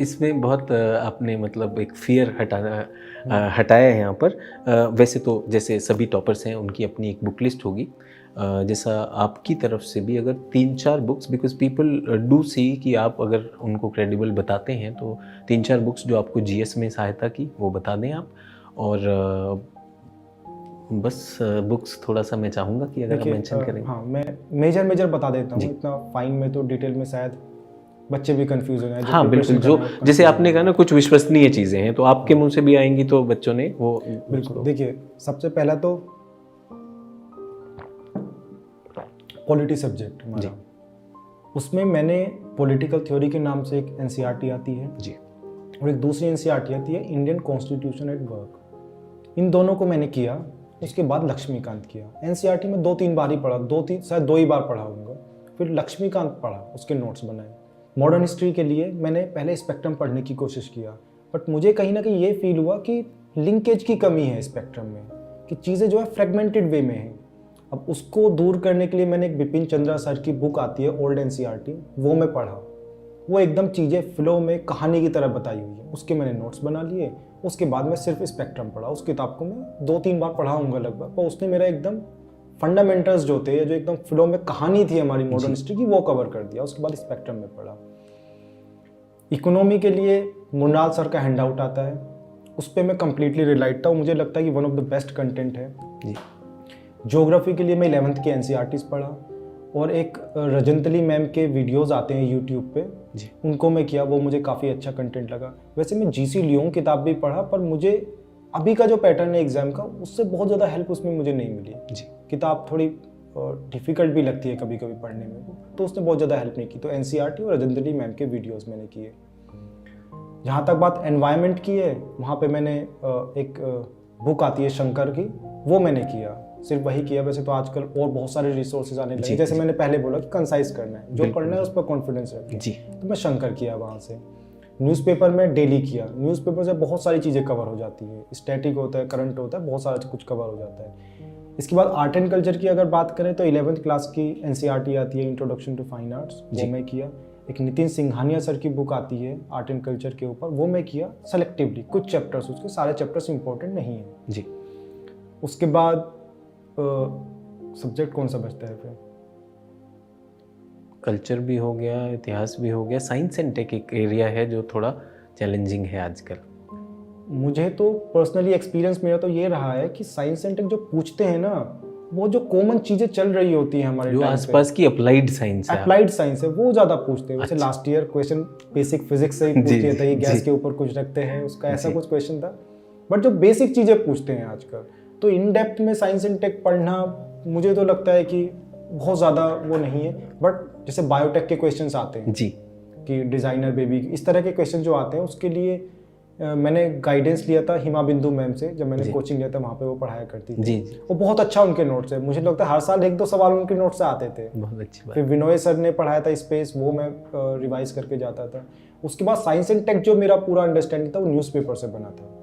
इसमें बहुत आपने मतलब एक फ़ियर हटाया है यहाँ पर। वैसे तो जैसे सभी टॉपर्स हैं उनकी अपनी एक बुक लिस्ट होगी। जैसा आपकी तरफ से भी अगर 3-4 books, because people do see कि आप अगर उनको क्रेडिबल बताते हैं तो 3-4 बुक्स जो आपको जीएस में सहायता की वो बता दें आप। और बस बुक्स थोड़ा-सा मैं चाहूँगा कि अगर आप मेंशन करें। हाँ, मैं मेजर बता देता हूँ, जी। इतना फाइन में तो डिटेल में शायद बच्चे भी कंफ्यूज हो जाएं। हाँ, बिल्कुल, जो जैसे आपने कहा ना कुछ विश्वसनीय चीज़ें हैं, तो आपके मुँह से भी आएँगी तो बच्चों ने वो बिल्कुल। देखिए, सबसे पहला तो पॉलिटी सब्जेक्ट हमारा, उसमें मैंने पॉलिटिकल थ्योरी के नाम से एक एनसीईआरटी आती है जी। और एक दूसरी एनसीईआरटी आती है इंडियन कॉन्स्टिट्यूशन एट वर्क। इन दोनों को मैंने किया, उसके बाद लक्ष्मीकांत किया। एनसीईआरटी में 2-3 बार ही पढ़ा, शायद 2 ही बार पढ़ा होऊंगा। फिर लक्ष्मीकांत पढ़ा, उसके नोट्स बनाए। मॉडर्न हिस्ट्री के लिए मैंने पहले स्पेक्ट्रम पढ़ने की कोशिश किया, बट मुझे कहीं ना कहीं ये फील हुआ कि लिंकेज की कमी है स्पेक्ट्रम में, कि चीज़ें जो है फ्रेगमेंटेड वे में हैं। अब उसको दूर करने के लिए मैंने एक बिपिन चंद्रा सर की बुक आती है ओल्ड एनसीईआरटी, वो मैं पढ़ा। वो एकदम चीज़ें फ्लो में कहानी की तरह बताई हुई है, उसके मैंने नोट्स बना लिए। उसके बाद मैं सिर्फ स्पेक्ट्रम पढ़ा। उस किताब को मैं 2-3 बार पढ़ा हूँगा लगभग, पर उसने मेरा एकदम फंडामेंटल्स जो थे, जो एकदम फ्लो में कहानी थी हमारी मॉडर्न हिस्ट्री की, वो कवर कर दिया। उसके बाद स्पेक्ट्रम में पढ़ा। इकोनॉमी के लिए मुन्नाल सर का हैंड आउट आता है, उस पर मैं कंप्लीटली रिलाइट था। मुझे लगता है कि one of the best content है जी। ज्योग्राफी के लिए मैं 11th के एनसीईआरटीज पढ़ा, और एक रजंतली मैम के वीडियोस आते हैं यूट्यूब पे जी, उनको मैं किया। वो मुझे काफ़ी अच्छा कंटेंट लगा। वैसे मैं जीसी लियोंग किताब भी पढ़ा, पर मुझे अभी का जो पैटर्न है एग्जाम का, उससे बहुत ज़्यादा हेल्प उसमें मुझे नहीं मिली जी। किताब थोड़ी डिफ़िकल्ट भी लगती है कभी कभी पढ़ने में, तो उसने बहुत ज़्यादा हेल्प नहीं की। तो एनसीईआरटी और रजंतली मैम के वीडियोज़ मैंने किए। जहाँ तक बात एनवायरनमेंट की है, वहाँ पे मैंने एक बुक आती है शंकर की, वो मैंने किया, सिर्फ वही किया। वैसे तो आजकल और बहुत सारे रिसोर्सेज आने लगे, जैसे मैंने पहले बोला कि कंसाइज करना है, जो पढ़ना है उस पर कॉन्फिडेंस रखें जी। तो मैं शंकर किया वहाँ से। न्यूज़पेपर में डेली किया। न्यूज़पेपर से बहुत सारी चीज़ें कवर हो जाती है, स्टैटिक होता है, करंट होता है, बहुत सारा कुछ कवर हो जाता है। इसके बाद आर्ट एंड कल्चर की अगर बात करें तो 11th क्लास की एनसीईआरटी आती है इंट्रोडक्शन टू फाइन आर्ट्स, वो मैं किया। एक नितिन सिंघानिया सर की बुक आती है आर्ट एंड कल्चर के ऊपर, वो मैं किया सेलेक्टिवली, कुछ चैप्टर्स, उसके सारे चैप्टर्स इंपॉर्टेंट नहीं है जी। उसके बाद सब्जेक्ट कौन सा बचता है फिर? कल्चर भी हो गया, इतिहास भी हो गया, साइंस एंड टेक एक एरिया है जो थोड़ा चैलेंजिंग है आजकल। मुझे तो पर्सनली एक्सपीरियंस मेरा तो ये रहा है कि साइंस एंड टेक जो पूछते हैं ना, वो जो कॉमन चीज़ें चल रही होती हैं हमारे जो आसपास की अप्लाइड साइंस है, वो ज़्यादा पूछते हैं। वैसे last year question basic physics से ही पूछ लिया था, ये गैस के ऊपर कुछ रखते हैं, उसका ऐसा कुछ क्वेश्चन था। बट जो बेसिक चीज़ें पूछते हैं आजकल, तो इन डेप्थ में साइंस एंड टेक पढ़ना मुझे तो लगता है कि बहुत ज़्यादा वो नहीं है। बट जैसे बायोटेक के क्वेश्चंस आते हैं जी, कि डिज़ाइनर बेबी, इस तरह के क्वेश्चन जो आते हैं, उसके लिए मैंने गाइडेंस लिया था हिमा बिंदु मैम से। जब मैंने कोचिंग लिया था वहाँ पे वो पढ़ाया करती थी जी। वो बहुत अच्छा उनके नोट्स है। मुझे लगता है हर साल 1-2 सवाल उनके नोट्स से आते थे। बहुत अच्छी बात। फिर विनोय सर ने पढ़ाया था स्पेस, वो मैं रिवाइज करके जाता था। उसके बाद साइंस एंड टेक जो मेरा पूरा अंडरस्टैंडिंग था वो न्यूज़पेपर से बना था।